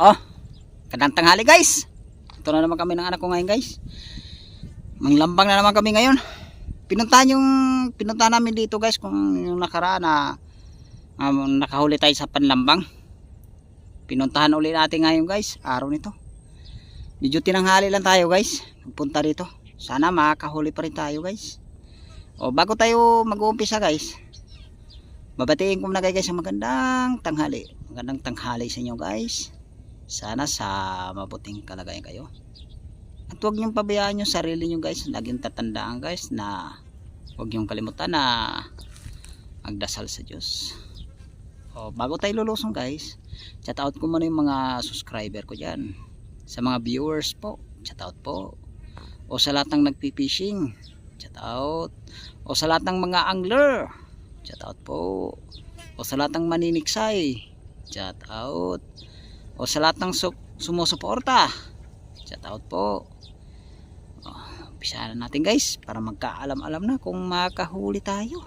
Oh, kadang tanghali guys. Ito na naman kami ng anak ko ngayon guys. Manglambang na naman kami ngayon. Pinuntahan namin dito guys kung yung nakaraan na nakahuli tayo sa panlambang. Pinuntahan ulit natin ngayon guys, araw nito. Medyo tinanghali lang tayo guys. Nagpunta dito. Sana makakahuli pa rin tayo guys. O bago tayo mag-uumpisa guys, babatiin ko muna guys ang magandang tanghali. Magandang tanghali sa inyo guys. Sana sa mabuting kalagayan kayo. At huwag niyong pabayaan yung sarili niyo guys. Laging tatandaan guys na huwag niyong kalimutan na magdasal sa Diyos. O, bago tayo lulusong guys, shout out ko muna yung mga subscriber ko dyan. Sa mga viewers po, shout out po. O sa lahat ng nagpipishing, shout out. O sa lahat ng mga angler, shout out po. O sa lahat ng maniniksay, shout out. O sa lahat ng sumusuporta, shout out po. Umpisa na natin guys para magkaalam-alam na kung makahuli tayo.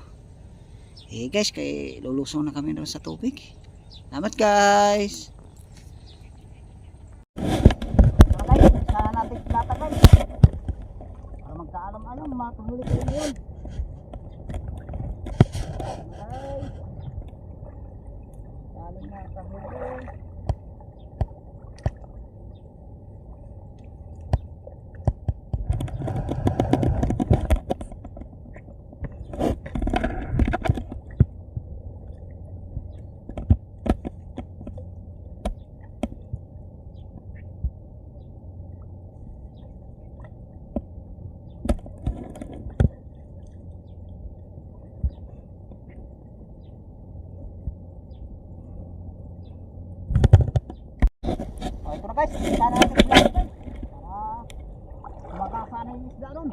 Guys, kay lulusong na kami doon sa tubig. Salamat guys. Umpisa na natin plata guys para magkaalam-alam makahuli tayo ngayon. Guys, galing na kahuli. Ito na guys, kita na natin vlog guys para makasana yung isda doon.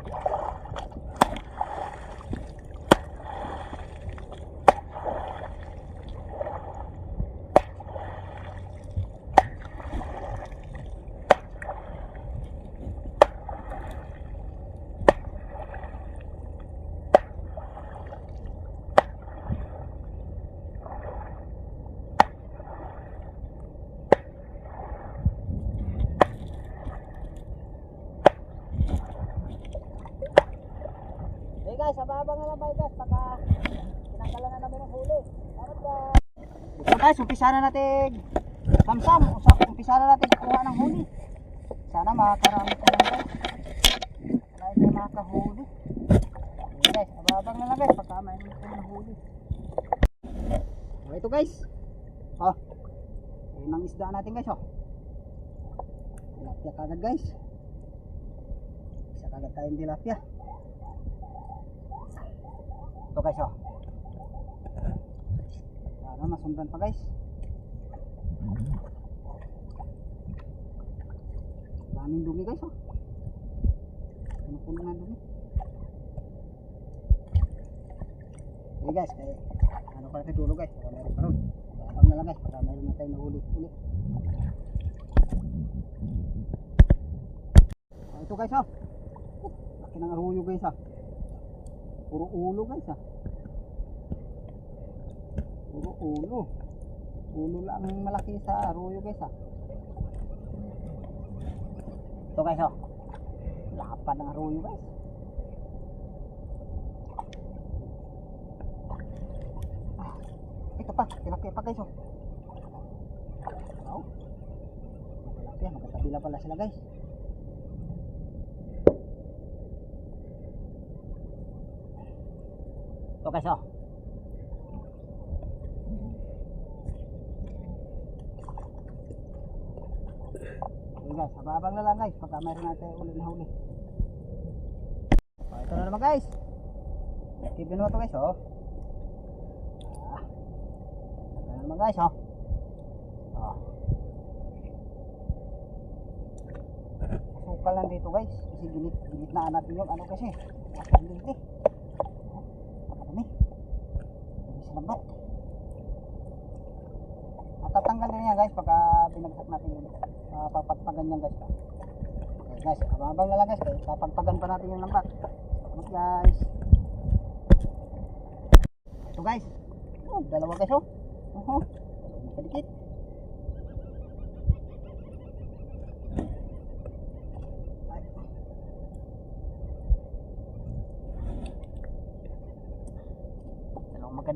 Guys, ababang na lang tayo guys, baka tinanggalan na namin ng huli. Salamat guys. Ito guys, umpisa na natin samsam, umpisa na natin kuha ng huli. Sana makakarami ko lang guys. Wala tayo makakahuli. Okay guys, ababang na lang guys, baka mayroon ko ng huli. Ito guys, yun ang isda natin guys. Tilapia kagad guys. Isa kagad tayong tilapia. Ito guys sana masundan pa guys. Daming dumi guys puno na dumi. Okay guys, kaya ano pa natin tulog guys, baka meron pa ron. Abang na lang guys, baka meron na tayo nahuli ulit. Ito guys laki ng aruyo guys puro ulo guys puro ulo lang malaki sa arroyo guys ito guys lapad ng arroyo guys. Ito pa tilapia pa guys tilapia magkakabila pala sila guys. Ito guys okay guys, ababang na lang guys pagka mayroon natin ulit na huli. Ito na naman guys, tibin mo ito guys ito na naman guys sukal lang dito guys kasi ginitnaan natin yung ano kasi nakasang dito lambat. Matatanggal din yan guys pagka binagsak natin yun. Papagpagan yan guys. Okay guys, abang na lang guys. Papagpagan pa natin yung lambat. Salamat guys. Ito guys. Dalawa guys Nakadikit.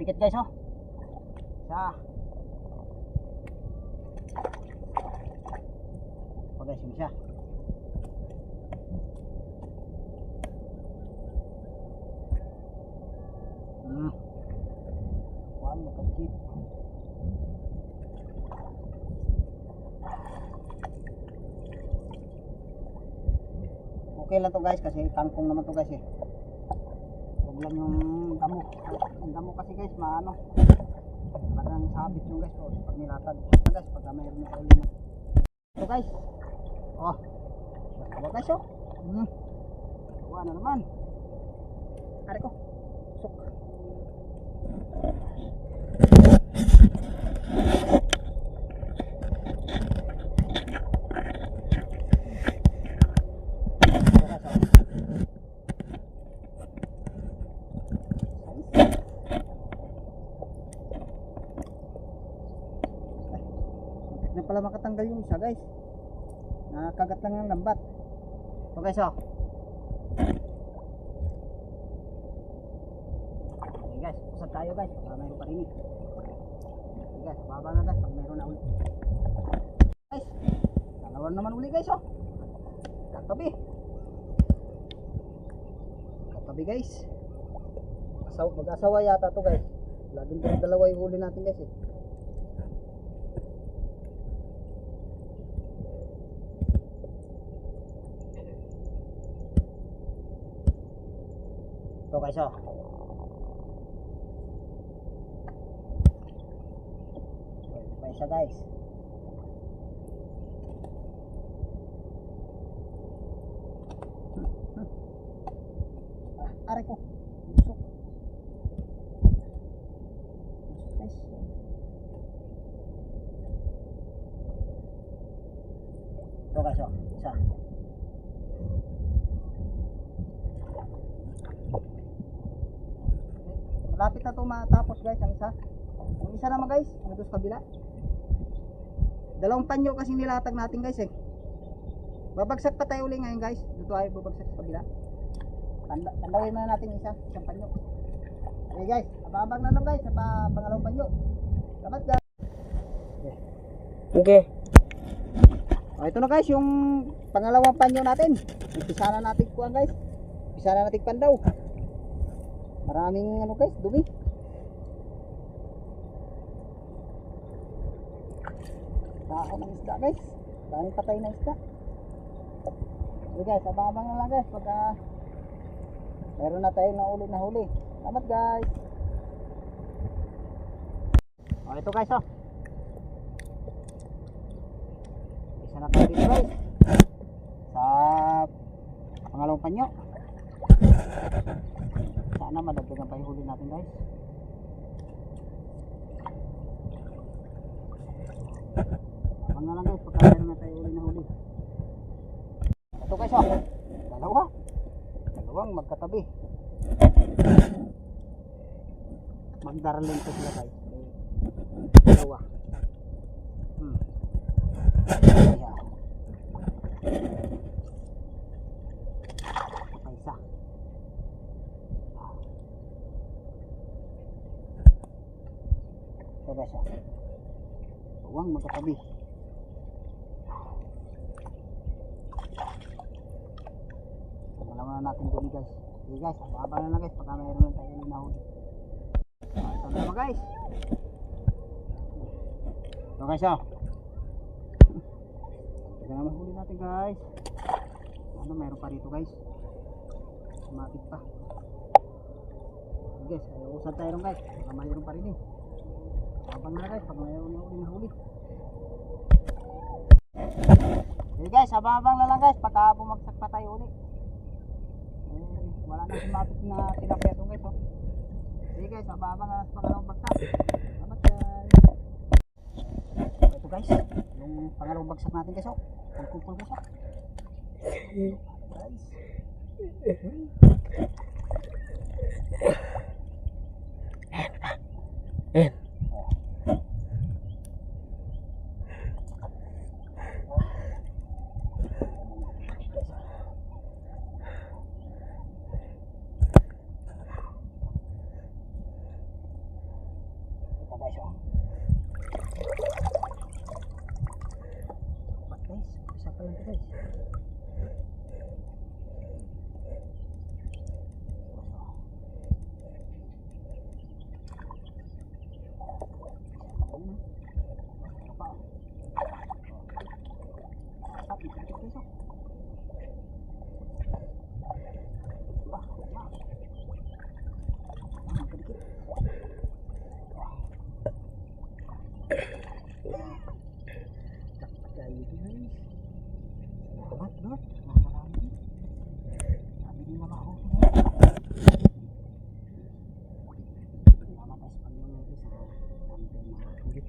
Dikit guys oh. Isa. O guys, yung isa. Kuhaan mo kagkit. Okay lang to guys kasi kangkong naman to guys eh. Huwag lang yung damo. Ang damo kasi guys maano. Parang sabit yung guys oh, pag nilatag. Guys pag mayroon na kauli na. Ito guys. Oh. Ito guys oh. Kuha na naman. Ari ko. Sok. Na pala makatanggal yung isa guys. Nakakagat lang ng lambat. So guys oh. Okay guys, usap tayo guys. Para mayroon pa rin eh. Okay guys, baba na guys pag mayroon na ulit. Guys, dalawa naman uli guys oh. Katabi. Katabi guys. Mag-asawa yata to guys. Laging dalawa yung huli natin guys eh. Ito guys oh. Ito pa isa guys. Aray ko. Busok. Busok guys. Ito guys oh. Isa. Malapit na ito matapos guys ang isa. Ang isa naman guys, ano doon sa kabila. Dalawang panyo kasi nilatag natin guys eh. Babagsak pa tayo uli ngayon guys. Dito ay babagsak sa kabila. Tandawin muna natin isa, isang panyo. Okay guys, ababag na lang guys sa pangalawang panyo. Salamat guys. Okay. Ito na guys yung pangalawang panyo natin. Umpisa na natin kuha guys. Umpisa na natin pandaw. Maraming ano guys, dumi. Tao ng isda guys. Daming patay na isda. Okay guys, abang-abang na lang guys pagka meron na tayong nauli na huli. Salamat guys. O ito guys oh. Isa na tayo dito guys. Sa pangalawang panyo. Sana madagdagan pa yung huli natin guys. Abang na lang guys pagka meron na tayo huli na huli. Ito guys oh. Dalawang magkatabi. Magdaralin ko sila guys. Dalawa. Ayan. Pa isa. Ito guys oh. Dalawang magkatabi. Dalawa na natin huli guys. Okay guys, abang na lang guys pagka mayroon lang tayo na huli. Ito na naman guys. Ito guys oh. Ito na naman huli natin guys. Ano mayroon pa rito guys. Sumapit pa. Okay guys, usad tayo rin guys. Baka mayroon pa rin eh. Abang na guys pag mayroon na huli na huli. Okay guys, abang na lang guys pagka bumagsak pa tayo ulit. Wala na sumapit na tilapia ito guys oh. Okay guys, abang na sa pangalawang bagsak. Salamat guys. Ito guys, yung pangalawang bagsak natin guys oh. Pulpul guys oh. Guys. Lord, nakarami. Sabi nila mahuli na. Namatay sa Panginoon sa number na huli.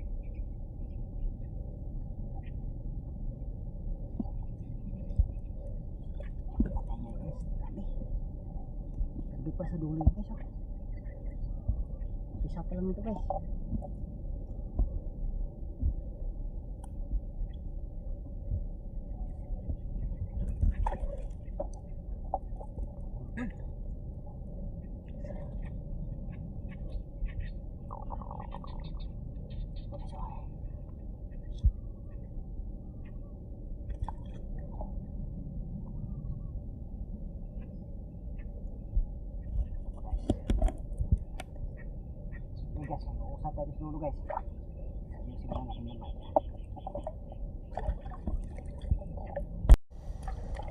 Patay na guys, dami. Ganda pa sa dulo guys. Umpisa pa lang ito guys. Guys, usap tayo sa dulo guys. Ayusin mo natin yung mic.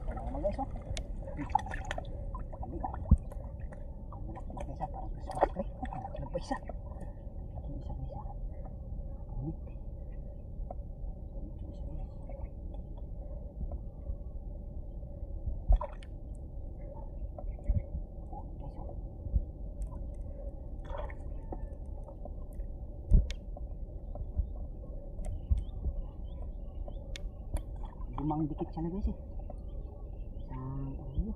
Ano naman guys oh. Kali ka. Ang malaki isa parang Christmas tree. Ang pa isa. Isa. Ulit. Lumang dikit siya na guys eh. Isang ulo.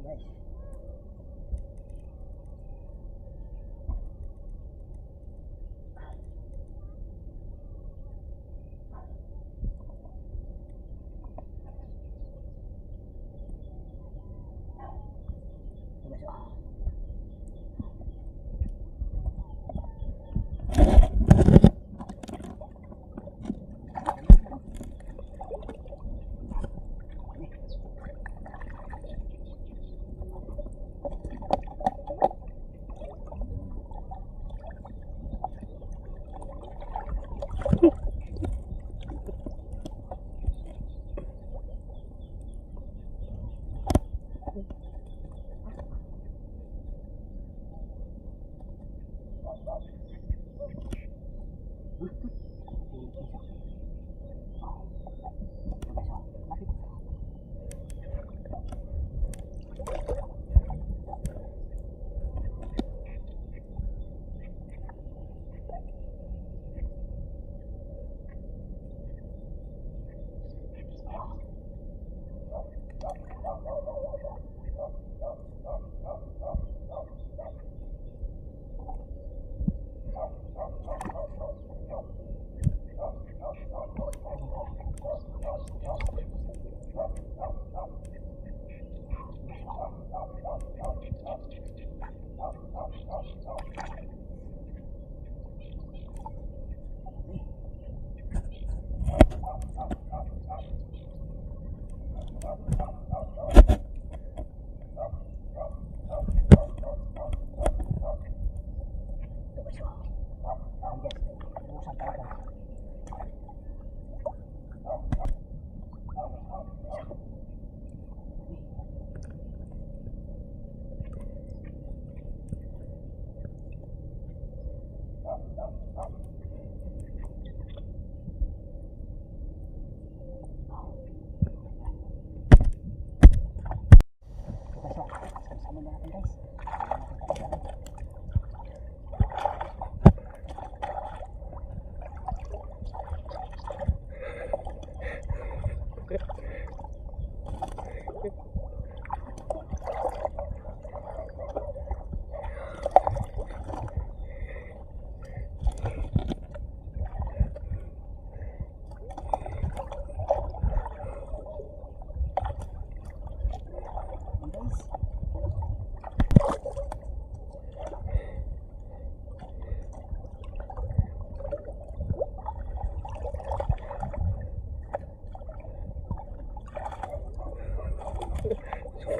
Guys.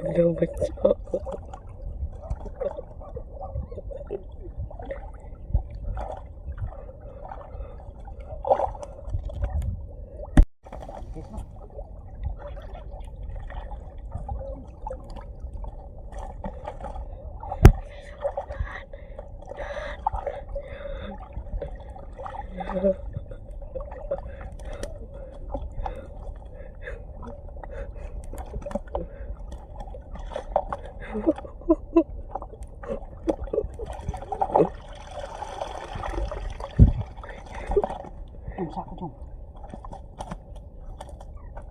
Udah baca.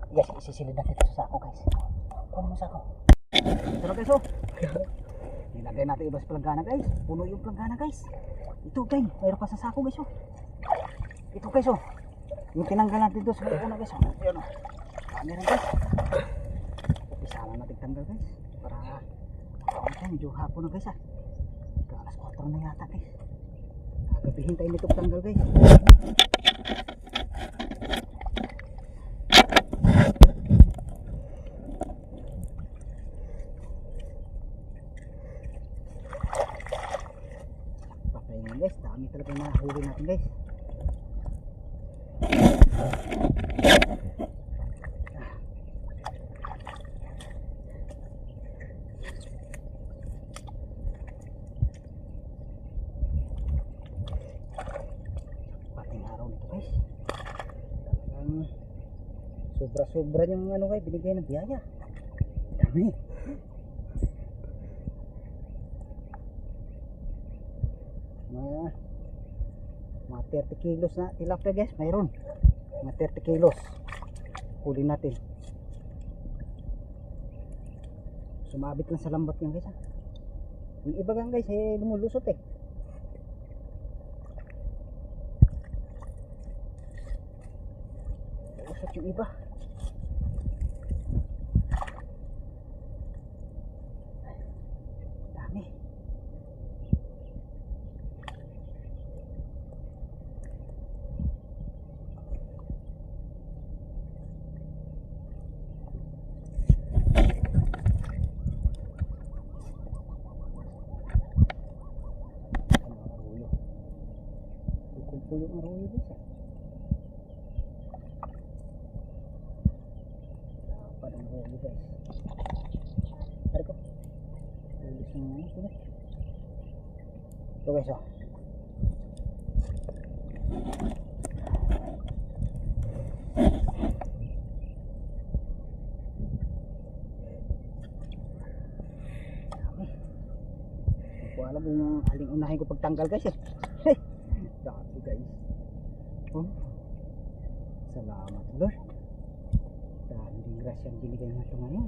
Guys, isisilid natin ito sa sako guys. Kunin mo sa sako. Ito na guys oh. Nilagay natin iba sa planggana guys. Puno yung planggana guys. Ito guys, mayroon pa sa sako guys oh. Ito guys oh. Yung tinanggal natin doon sa una guys oh. Ayan oh. Meron guys. Umpisa na natin tanggal guys. Para medyo hapon na guys ah. Alas 4 na yata guys. Gabihin tayo nito tanggal guys. Papayin guys, dami talaga yung nahuli natin guys. Sobra-sobra yung ano guys, binigay ng biyaya. Dami. Mga 30 kilos na tilapia guys, mayroon. Mga 30 kilos. Huli natin. Sumabit lang sa lambat yan guys ha. Yung iba gang guys, lumulusot eh. Lusot yung iba. Dami. Kumpul yung arroyo guys ah. Dapat ang arroyo guys. Tari ko. Tulis na ano sila. Ito guys oh. Dami. Hindi ko alam kung aling unahin ko pagtanggal guys eh. Dami guys. Oh. Salamat Lord. Dami din grasya ang binigay natin ngayon.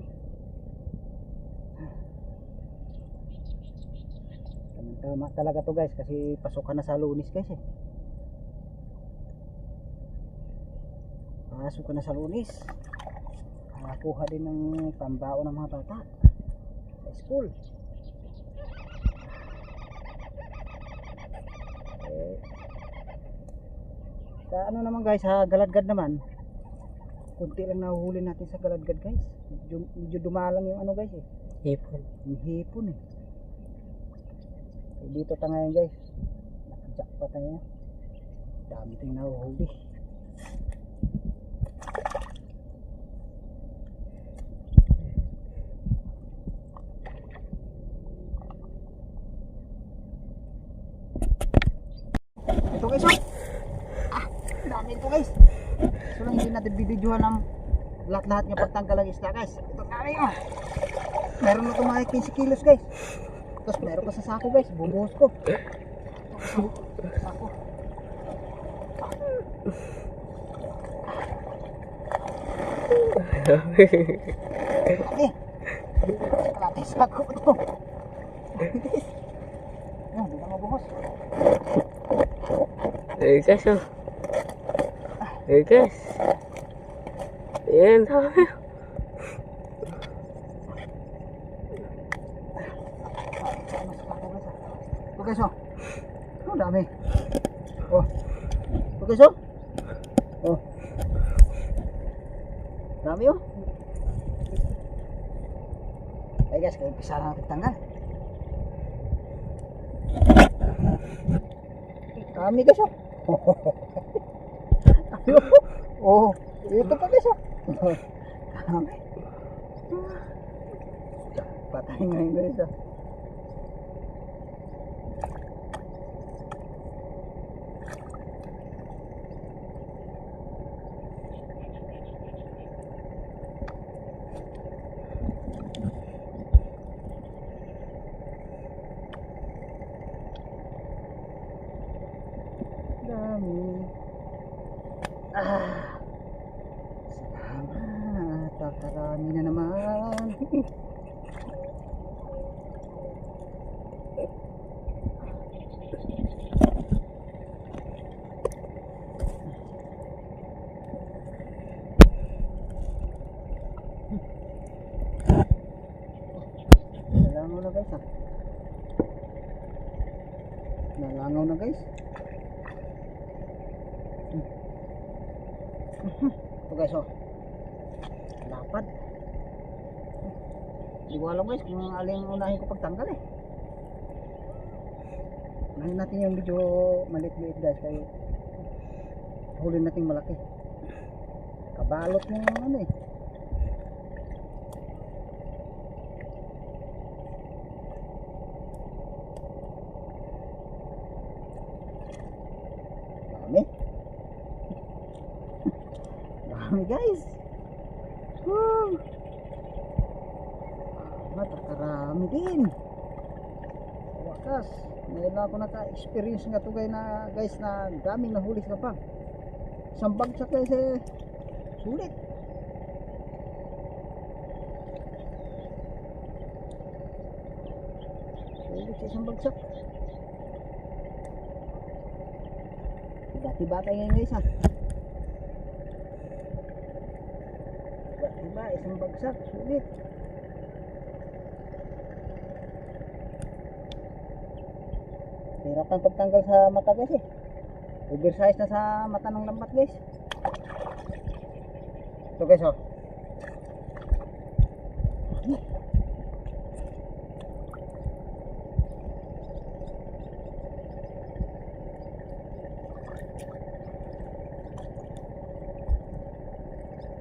Tama talaga to guys kasi pasok ka na sa Lunes guys eh. Pasok ka na sa Lunes. Nakakuha din ng pambao ng mga bata sa school. Sa ano naman guys, sa Galadgad naman kunti lang nahuhuli natin sa Galadgad guys. Medyo dumalang yung ano guys eh. Hipon. Yung hipon eh. Dito tayo ngayon guys. Nakajackpot tayo. Dami tayong nahuhuli. Ito guys oh. Dami ito guys. So lang hindi natin bibidyohan ng lahat-lahat ng pagtanggal ng isda guys. Ito kami oh. Meron na ito mga 15 kilos guys. Tapos meron pa sa sako guys. Bubuhos ko. Sako. Okay. Kalate sako ito. Yan, hindi na mabuhos. Guys oh. Guys. Ayan, dami. Ito guys oh. Oh, dami. Oh. Ito guys oh. Oh. Dami oh. Ay guys, kaya umpisa na natin tanggal. Dami guys oh. Oh, ito pa guys oh. Dami. Patay ngayon guys oh. Dami. Salamat. Nagkakarami na naman. Nalangaw na guys, nalangaw na guys. Ito guys, lapad. Hindi ko alam guys kung alin ang unahin ko pagtanggal eh. Unahin natin yung medyo maliit-liit guys, kaya huli natin malaki. Kabalot ng ano eh. Dami. Dami guys. Woo! Matakarami din. Wakas, ngayon na ako naka-experience nga to guys na daming nahuli sa kapag. Isang bagsak guys eh, sulit. Sulit sa isang bagsak. Tiba-tiba ngayon guys ha. Tiba-tiba isang bagsak, sulit. Hirapan pagtanggal sa mata guys eh. Oversize na sa mata ng lambat guys. Ito guys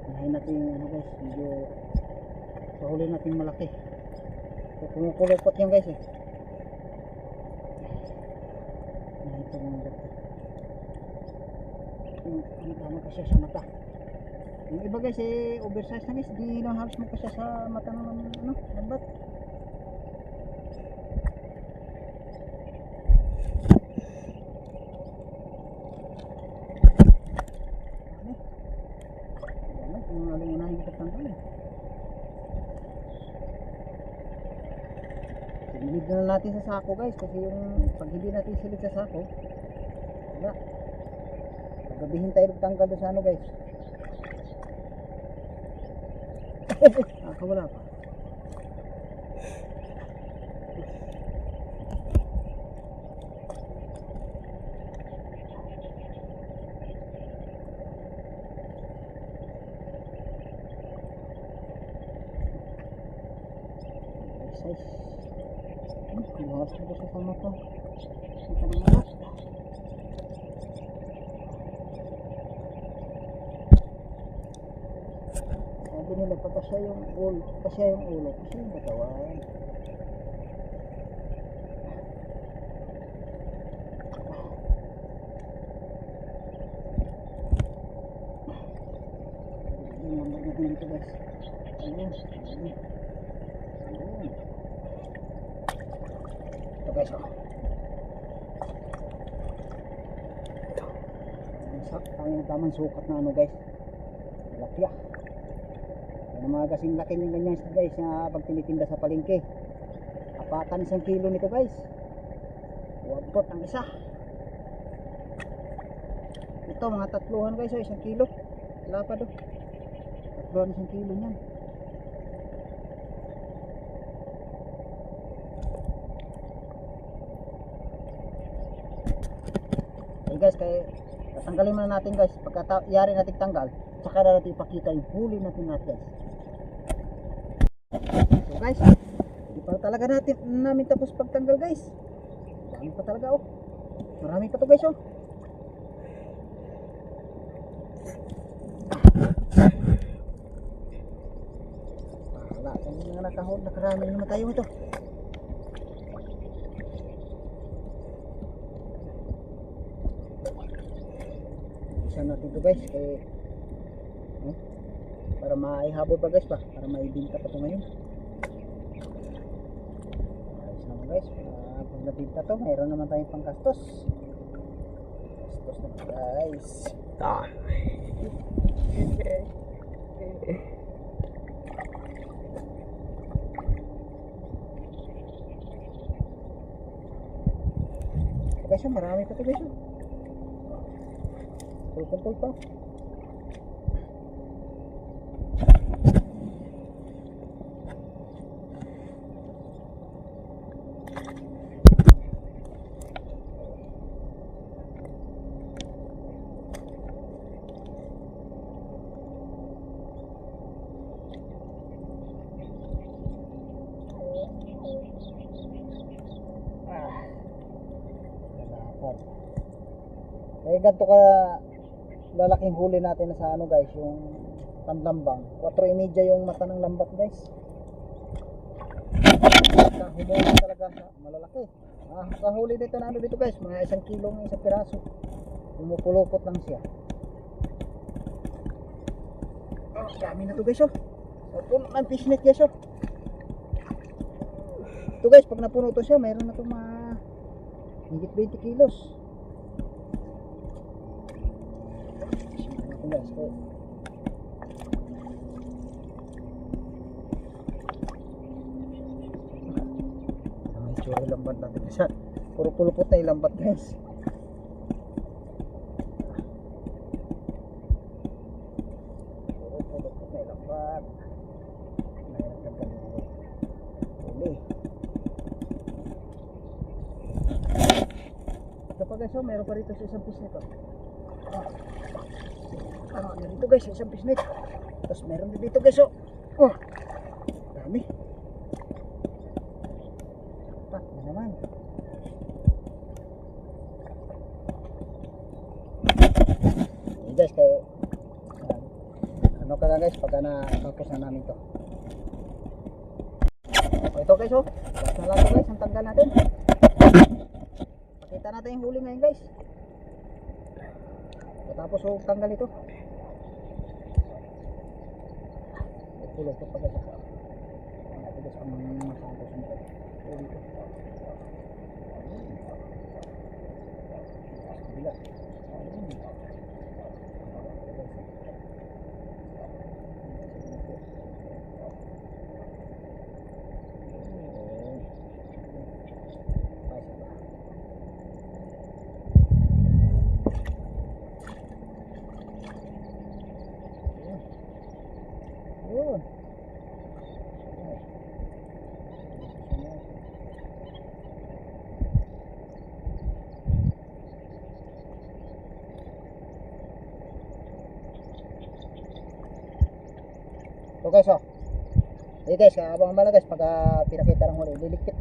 Unahin natin yung ano guys, medyo pahuli natin malaki. Kumukulupot yan guys eh. Ito mga dito. Yung tama kasi sa mata. Yung iba guys eh oversize na guys, di na halos magkasya sa mata ng ano, lambat. Ano, kung aling unahin ko pagtanggal eh. Silid na natin sa sako guys, kasi yung pag hindi natin silid sa sako, wala. Paggabihin tayo magtanggal doon sa ano guys. Wala pa. Size. Bukas ko sa sama to. Kita na nga. Sabi nila pagkasya yung ulo, kasi yung katawan. Yung number natin dito guys. Ayun. Ito guys ang tamang sukat na ano guys, lapya. Yan ang mga kasing laki ng ganyan guys na pag tinitinda sa palengke. Apatan 1 kilo nito guys, wabot ang isa. Ito mga tatluhan guys, 1 kilo lapad tatluhan 1 kilo nyan. Guys, kaya tatanggalin muna natin guys. Pagka yari natin tanggal, tsaka na natin ipakita yung huli natin guys. So guys, hindi pa talaga namin tapos pagtanggal guys. Dami pa talaga marami pa to guys wala, kami nga nakarami naman tayo ito. Natin ito guys para maihabol pa guys para maibinta pa ito ngayon. Ayos naman guys, pag nabinta to mayroon naman tayong panggastos naman guys. guys, oh, marami pa to guys. Pulpul pa. Eh ganito ka lalaking huli natin sa ano guys, yung panlambang. 4.5 yung mata ng lambat guys. Humuli talaga malalaki. Kahuli dito na ano dito guys, mga 1 kilo ng isang piraso. Pumupulupot lang siya. Dami na to guys oh. Puno ng fishnet guys oh. Ito guys, pag napuno to siya, mayroon na to higit 20 kilos. Guys, oh. May tsura lambat natin kasi puro pulupot na yung lambat guys. Puro pulupot na yung lambat. Huli. Ito pa guys, oh, meron pa rito sa isang piece nito. Dito guys, isang pisnit. Tapos meron din dito guys, oh. Oh. Dami. Pat na naman. Okay guys, kaya ano ka lang guys, pagka natapos na namin to. Ito guys, oh. Last na lang to guys, ang tanggal natin. Pakita natin yung huli ngayon guys. Tapos oh, tanggal ito. Pulupot pa guys. Ito guys ang masangkos nito. Dito. Bila. Yun. So guys, oh. Guys, abang bala guys, pag pinakita ng huli, liligpit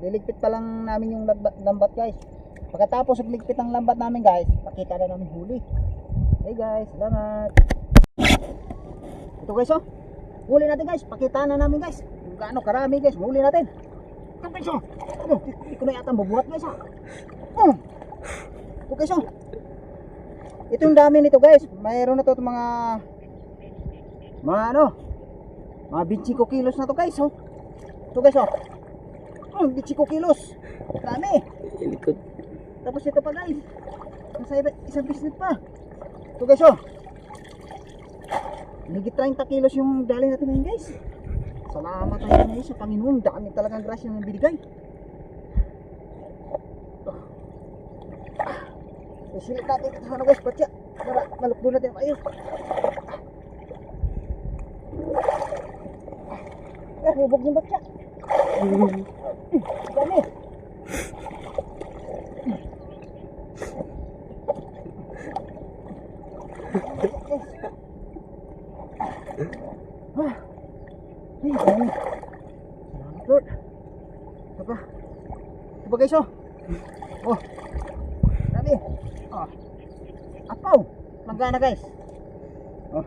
liligpit pa lang namin yung lambat guys. Pagkatapos ligpit ang lambat namin guys, pakita na namin huli. Hey guys, salamat. Ito guys, oh. Huli natin guys, pakita na namin guys kung gaano karami guys, huli natin. Ito guys, oh. Hindi ko na yata mabuhat guys, ah. Ito guys, oh. Ito yung dami nito guys. Mayroon na to mga ano, mga 25 kilos na to guys, oh. Ito guys, oh. 25 kilos. Dami. Tapos ito pa guys, nasa isang bisnet pa. Ito guys, oh. Higit 30 kilos yung dali natin ngayon guys. Salamat tayo ngayon sa Panginoon. Dami talagang grasya ng binigay. Isilip natin ito sa ano guys, batya. Para malukdo natin ayos. Hubog yung batya. Dami. Ay, dami. Salamat Lord. Ito pa guys, oh. Oh. Dami. Oh. Apaw. Magana guys. Oh.